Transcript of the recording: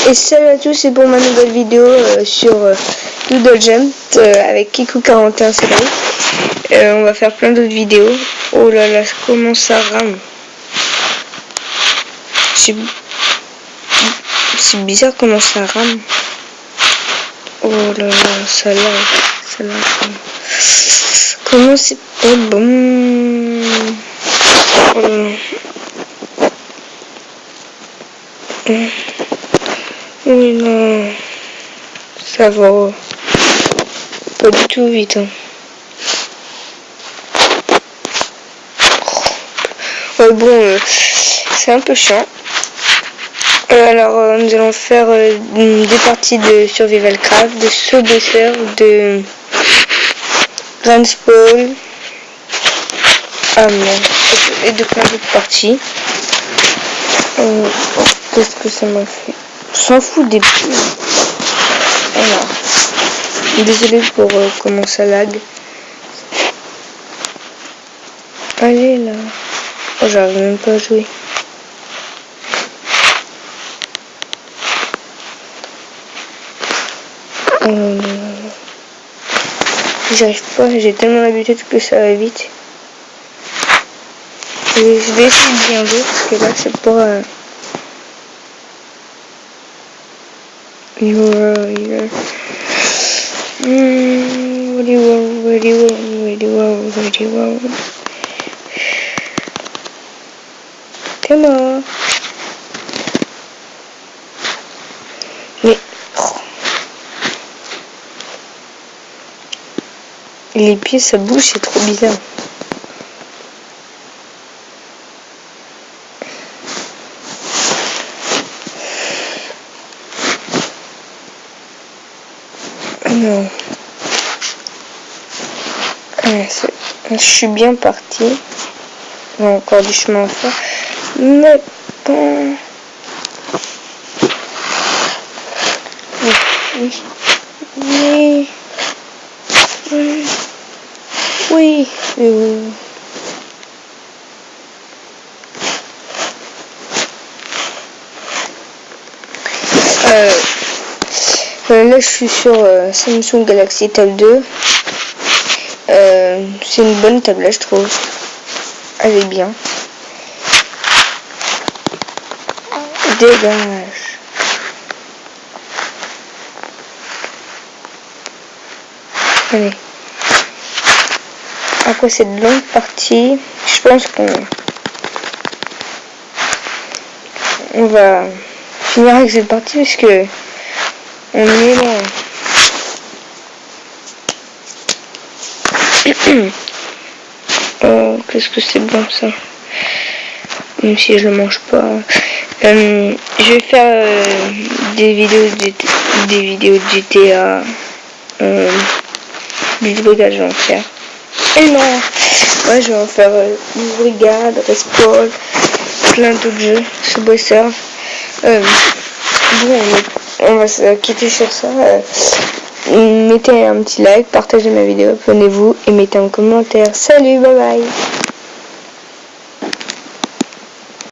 Et salut à tous, c'est pour ma nouvelle vidéo sur Doodle Jump avec Kikou41 Soleil. On va faire plein d'autres vidéos. Oh là là, comment ça rame. C'est bizarre comment ça rame. Oh là là, ça l'a. Comment c'est pas bon. Oh là là. Oui, non, ça va pas du tout vite. Hein. Ouais, bon, c'est un peu chiant. Alors, nous allons faire des parties de Survival Craft, de saut de surf, de Ranspole, et de plein d'autres parties. Qu'est-ce que ça m'a fait? On s'en fout des pubs. Voilà. Désolé pour comment ça lag. Allez là. Oh, j'arrive même pas à jouer. J'arrive pas, j'ai tellement l'habitude que ça va vite. Et je vais essayer de bien jouer parce que là c'est pas... Comment? Mais les pieds ça bouge, c'est trop bizarre. Non. Je suis bien parti. Il y a encore du chemin à faire. Mais bon. Oui. Là je suis sur Samsung Galaxy Tab 2. C'est une bonne tablette, je trouve. Elle est bien. Dégage. Allez. Après cette longue partie, je pense qu'on va finir avec cette partie parce que on est loin. Oh, qu'est-ce que c'est bon ça. Même si je le mange pas. Je vais faire des vidéos de GTA. Des brigades, je vais en faire. Et non. Ouais, je vais en faire des brigades, Respawn, plein d'autres jeux, Subway Surf. Bon, on va se quitter sur ça. Mettez un petit like, partagez ma vidéo, abonnez-vous et mettez un commentaire. Salut, bye bye.